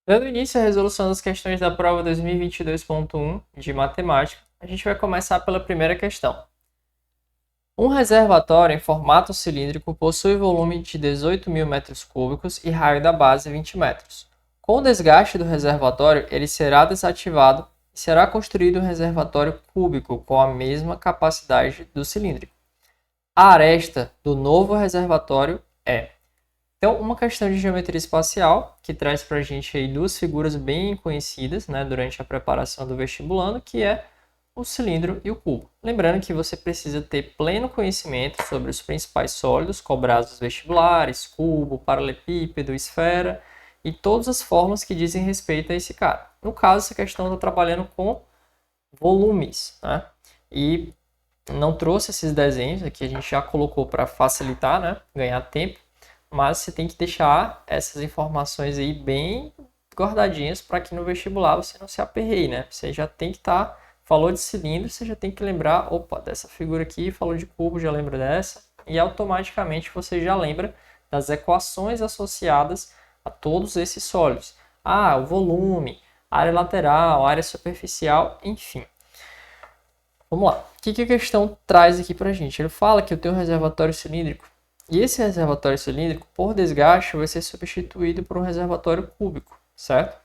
Dando início à resolução das questões da prova 2022.1 de matemática, a gente vai começar pela primeira questão. Um reservatório em formato cilíndrico possui volume de 18.000 metros cúbicos e raio da base 20 metros. Com o desgaste do reservatório, ele será desativado e será construído um reservatório cúbico com a mesma capacidade do cilíndrico. A aresta do novo reservatório é... Então, uma questão de geometria espacial, que traz para a gente aí duas figuras bem conhecidas, né, durante a preparação do vestibulando, que é o cilindro e o cubo. Lembrando que você precisa ter pleno conhecimento sobre os principais sólidos cobrados nos vestibulares, cubo, paralelepípedo, esfera, e todas as formas que dizem respeito a esse cara. No caso, essa questão está trabalhando com volumes, né? E não trouxe esses desenhos aqui, a gente já colocou para facilitar, né, ganhar tempo. Mas você tem que deixar essas informações aí bem guardadinhas para que no vestibular você não se aperreie, né? Você já tem que estar, falou de cilindro, você já tem que lembrar, opa, dessa figura aqui, falou de cubo, já lembra dessa, e automaticamente você já lembra das equações associadas a todos esses sólidos. Ah, o volume, área lateral, área superficial, enfim. Vamos lá. O que a questão traz aqui para a gente? Ele fala que eu tenho um reservatório cilíndrico. E esse reservatório cilíndrico, por desgaste, vai ser substituído por um reservatório cúbico, certo?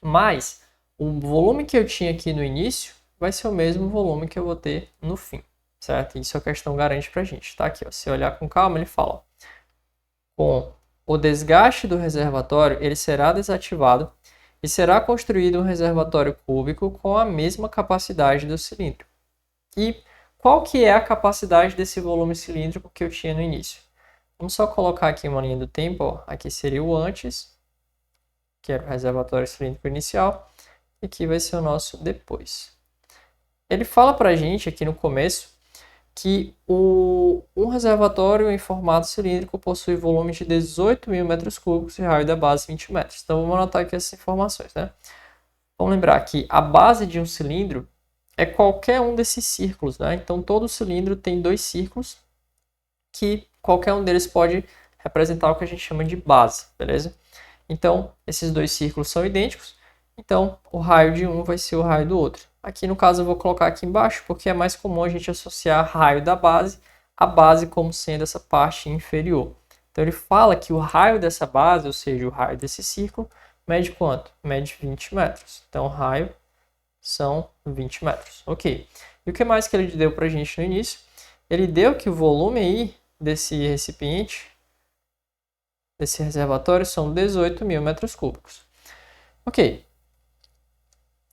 Mas o volume que eu tinha aqui no início vai ser o mesmo volume que eu vou ter no fim, certo? Isso a questão garante pra gente, tá? Aqui, ó, se olhar com calma, ele fala: com o desgaste do reservatório, ele será desativado e será construído um reservatório cúbico com a mesma capacidade do cilindro. E qual que é a capacidade desse volume cilíndrico que eu tinha no início? Vamos só colocar aqui uma linha do tempo. Ó. Aqui seria o antes, que era o reservatório cilíndrico inicial. E aqui vai ser o nosso depois. Ele fala para a gente aqui no começo que um reservatório em formato cilíndrico possui volume de 18.000 metros cúbicos e raio da base 20 metros. Então vamos anotar aqui essas informações, né? Vamos lembrar que a base de um cilindro é qualquer um desses círculos, né? Então, todo cilindro tem dois círculos que qualquer um deles pode representar o que a gente chama de base, beleza? Então, esses dois círculos são idênticos, então o raio de um vai ser o raio do outro. Aqui, no caso, eu vou colocar aqui embaixo, porque é mais comum a gente associar raio da base a base como sendo essa parte inferior. Então, ele fala que o raio dessa base, ou seja, o raio desse círculo, mede quanto? Mede 20 metros. Então, o raio são 20 metros. Ok. E o que mais que ele deu para a gente no início? Ele deu que o volume aí desse recipiente, desse reservatório, são 18.000 metros cúbicos. Ok.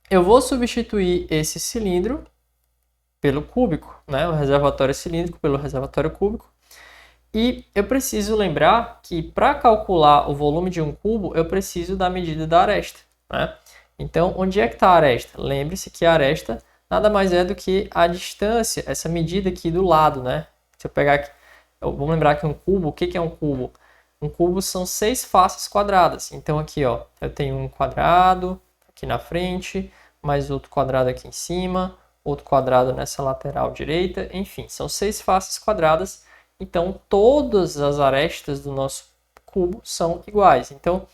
Eu vou substituir esse cilindro pelo cúbico, né? O reservatório cilíndrico pelo reservatório cúbico. E eu preciso lembrar que para calcular o volume de um cubo, eu preciso da medida da aresta, né? Então, onde é que está a aresta? Lembre-se que a aresta nada mais é do que a distância, essa medida aqui do lado, né? Se eu pegar aqui, vamos lembrar que um cubo, o que é um cubo? Um cubo são 6 faces quadradas. Então, aqui, ó, eu tenho um quadrado aqui na frente, mais outro quadrado aqui em cima, outro quadrado nessa lateral direita, enfim, são 6 faces quadradas. Então, todas as arestas do nosso cubo são iguais. Então,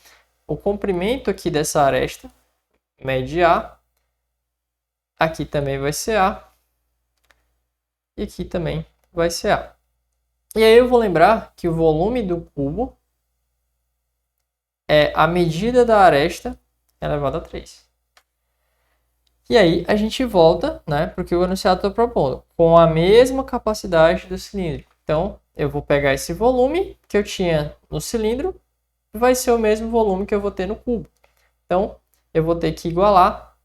o comprimento aqui dessa aresta mede A, aqui também vai ser A, e aqui também vai ser A. E aí eu vou lembrar que o volume do cubo é a medida da aresta elevado a 3. E aí a gente volta, né, porque o enunciado está propondo, com a mesma capacidade do cilindro. Então, eu vou pegar esse volume que eu tinha no cilindro, vai ser o mesmo volume que eu vou ter no cubo. Então, eu vou ter que igualar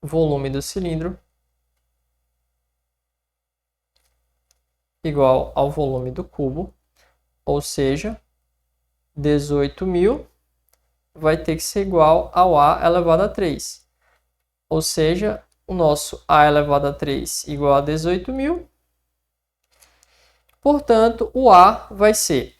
o volume do cilindro igual ao volume do cubo, ou seja, 18.000 vai ter que ser igual ao A elevado a 3. Ou seja, o nosso A elevado a 3 igual a 18.000. Portanto, o A vai ser,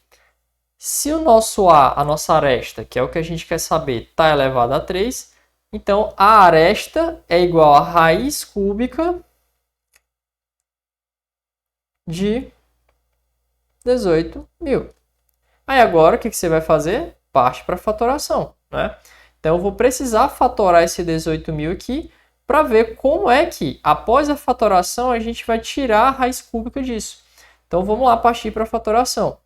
se o nosso A, a nossa aresta, que é o que a gente quer saber, está elevado a 3, então a aresta é igual a raiz cúbica de 18.000. Aí agora, o que você vai fazer? parte para fatoração, né? Então eu vou precisar fatorar esse 18.000 aqui para ver como é que, após a fatoração, a gente vai tirar a raiz cúbica disso. Então vamos lá partir para a fatoração.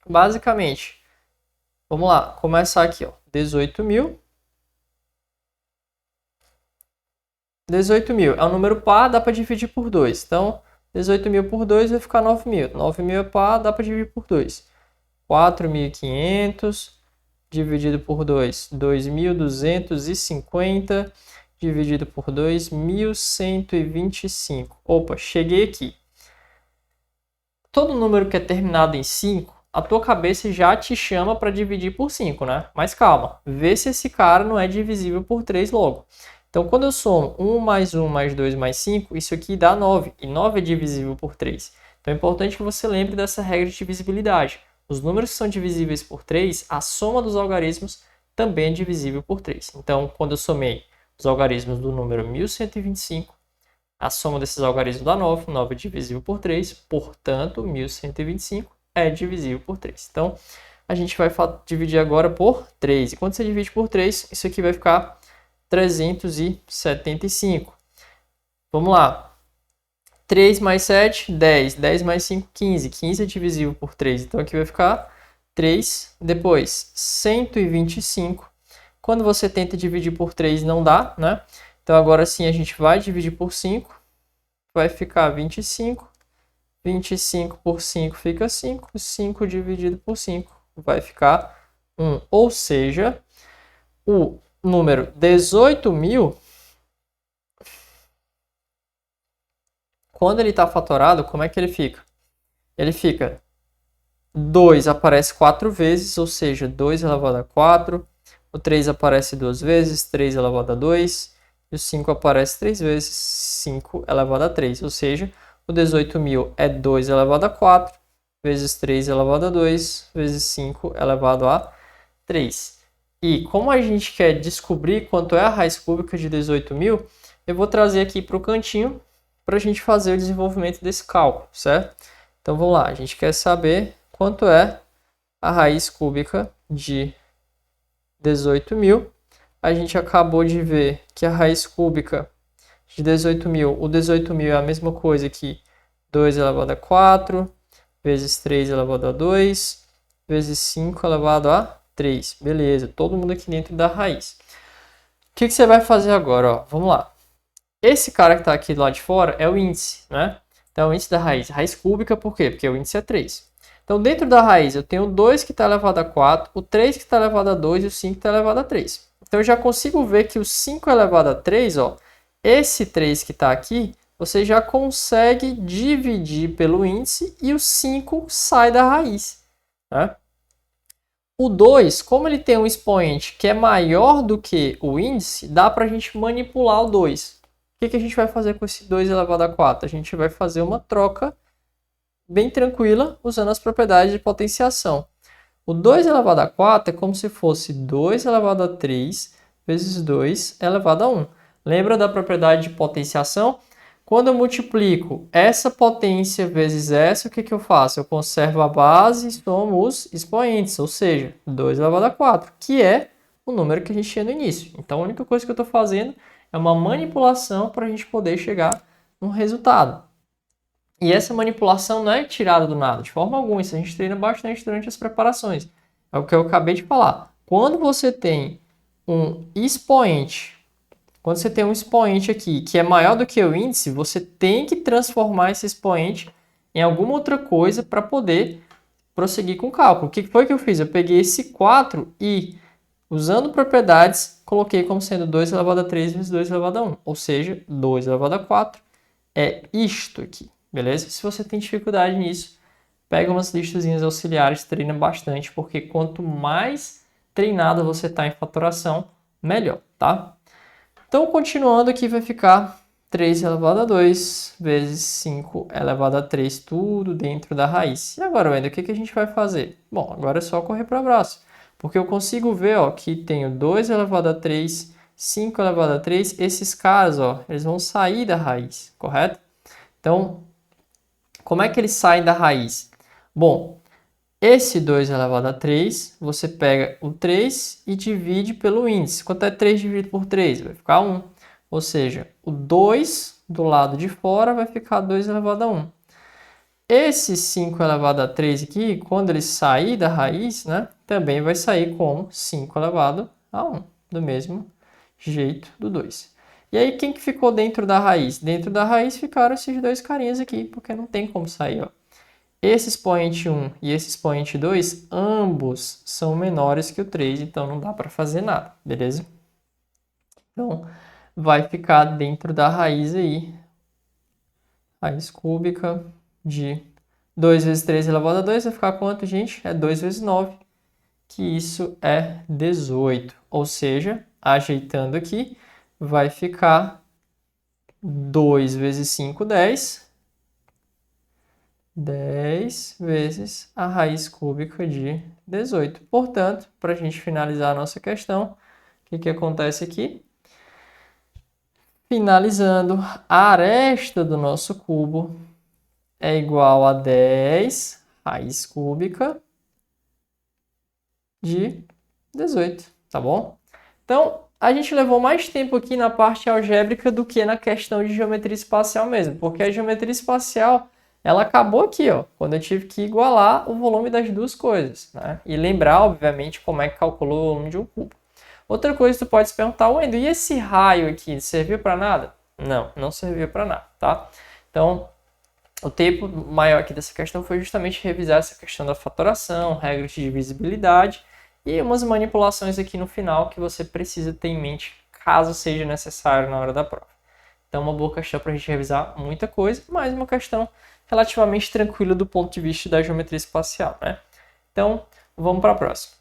Basicamente, vamos lá, começar aqui, ó, 18.000. 18.000 é um número par, dá para dividir por 2. Então, 18.000 por 2 vai ficar 9.000. 9.000 é par, dá para dividir por 2. 4.500 dividido por 2, 2.250 dividido por 2, 1.125. Opa, cheguei aqui. Todo número que é terminado em 5, a tua cabeça já te chama para dividir por 5, né? Mas calma, vê se esse cara não é divisível por 3 logo. Então, quando eu somo 1 mais 1 mais 2 mais 5, isso aqui dá 9. E 9 é divisível por 3. Então, é importante que você lembre dessa regra de divisibilidade. Os números que são divisíveis por 3, a soma dos algarismos também é divisível por 3. Então, quando eu somei os algarismos do número 1125, a soma desses algarismos dá 9. 9 é divisível por 3, portanto, 1125 é divisível por 3. Então, a gente vai dividir agora por 3. E quando você divide por 3, isso aqui vai ficar 375. Vamos lá. 3 mais 7, 10. 10 mais 5, 15. 15 é divisível por 3. Então aqui vai ficar 3. Depois, 125. Quando você tenta dividir por 3, não dá, né? Então agora sim a gente vai dividir por 5. Vai ficar 25. 25 por 5 fica 5. 5 dividido por 5 vai ficar 1. Ou seja, o número 18.000, quando ele está fatorado, como é que ele fica? Ele fica 2 aparece 4 vezes, ou seja, 2 elevado a 4. O 3 aparece 2 vezes, 3 elevado a 2. E o 5 aparece 3 vezes, 5 elevado a 3. Ou seja, o 18.000 é 2 elevado a 4, vezes 3 elevado a 2, vezes 5 elevado a 3. E como a gente quer descobrir quanto é a raiz cúbica de 18.000, eu vou trazer aqui para o cantinho para a gente fazer o desenvolvimento desse cálculo, certo? Então vamos lá, a gente quer saber quanto é a raiz cúbica de 18.000. A gente acabou de ver que a raiz cúbica de 18.000, o 18.000 é a mesma coisa que 2 elevado a 4, vezes 3 elevado a 2, vezes 5 elevado a 3. Beleza, todo mundo aqui dentro da raiz. O que você vai fazer agora? Ó? Vamos lá. Esse cara que está aqui do lado de fora é o índice, né? Então, o índice da raiz. Raiz cúbica, por quê? Porque o índice é 3. Então, dentro da raiz, eu tenho o 2 que está elevado a 4, o 3 que está elevado a 2 e o 5 que está elevado a 3. Então, eu já consigo ver que o 5 elevado a 3, ó, esse 3 que está aqui, você já consegue dividir pelo índice e o 5 sai da raiz, né? O 2, como ele tem um expoente que é maior do que o índice, dá para a gente manipular o 2. O que a gente vai fazer com esse 2 elevado a 4? A gente vai fazer uma troca bem tranquila usando as propriedades de potenciação. O 2 elevado a 4 é como se fosse 2 elevado a 3 vezes 2 elevado a 1. Lembra da propriedade de potenciação? Quando eu multiplico essa potência vezes essa, o que eu faço? Eu conservo a base e somo os expoentes, ou seja, 2 elevado a 4, que é o número que a gente tinha no início. Então, a única coisa que eu estou fazendo é uma manipulação para a gente poder chegar num resultado. E essa manipulação não é tirada do nada, de forma alguma. Isso a gente treina bastante durante as preparações. É o que eu acabei de falar. Quando você tem um expoente, aqui que é maior do que o índice, você tem que transformar esse expoente em alguma outra coisa para poder prosseguir com o cálculo. O que foi que eu fiz? Eu peguei esse 4 e, usando propriedades, coloquei como sendo 2 elevado a 3 vezes 2 elevado a 1. Ou seja, 2 elevado a 4 é isto aqui, beleza? Se você tem dificuldade nisso, pega umas listazinhas auxiliares, treina bastante, porque quanto mais treinado você está em fatoração, melhor, tá? Então, continuando aqui, vai ficar 3 elevado a 2 vezes 5 elevado a 3, tudo dentro da raiz. E agora, Wendel, o que a gente vai fazer? Bom, agora é só correr para o abraço, porque eu consigo ver, ó, que tenho 2 elevado a 3, 5 elevado a 3, esses caras, ó, eles vão sair da raiz, correto? Então, como é que eles saem da raiz? Bom, Esse 2 elevado a 3, você pega o 3 e divide pelo índice. Quanto é 3 dividido por 3? Vai ficar 1. Ou seja, o 2 do lado de fora vai ficar 2 elevado a 1. Esse 5 elevado a 3 aqui, quando ele sair da raiz, né, também vai sair como 5 elevado a 1, do mesmo jeito do 2. E aí, quem que ficou dentro da raiz? Dentro da raiz ficaram esses dois carinhas aqui, porque não tem como sair, ó. Esse expoente 1 e esse expoente 2, ambos são menores que o 3, então não dá para fazer nada, beleza? Então, vai ficar dentro da raiz aí, raiz cúbica de 2 vezes 3 elevado a 2, vai ficar quanto, gente? É 2 vezes 9, que isso é 18. Ou seja, ajeitando aqui, vai ficar 2 vezes 5, 10. 10 vezes a raiz cúbica de 18. Portanto, para a gente finalizar a nossa questão, o que acontece aqui? Finalizando, a aresta do nosso cubo é igual a 10 raiz cúbica de 18, tá bom? Então, a gente levou mais tempo aqui na parte algébrica do que na questão de geometria espacial mesmo, porque a geometria espacial ela acabou aqui, ó, quando eu tive que igualar o volume das duas coisas, né? E lembrar, obviamente, como é que calculou o volume de um cubo. Outra coisa que tu pode se perguntar, Wendel, e esse raio aqui, serviu para nada? Não, não serviu para nada, tá? Então, o tempo maior aqui dessa questão foi justamente revisar essa questão da fatoração, regras de divisibilidade e umas manipulações aqui no final que você precisa ter em mente, caso seja necessário na hora da prova. Então, uma boa questão para a gente revisar muita coisa, mas uma questão relativamente tranquila do ponto de vista da geometria espacial, né? Então, vamos para a próxima.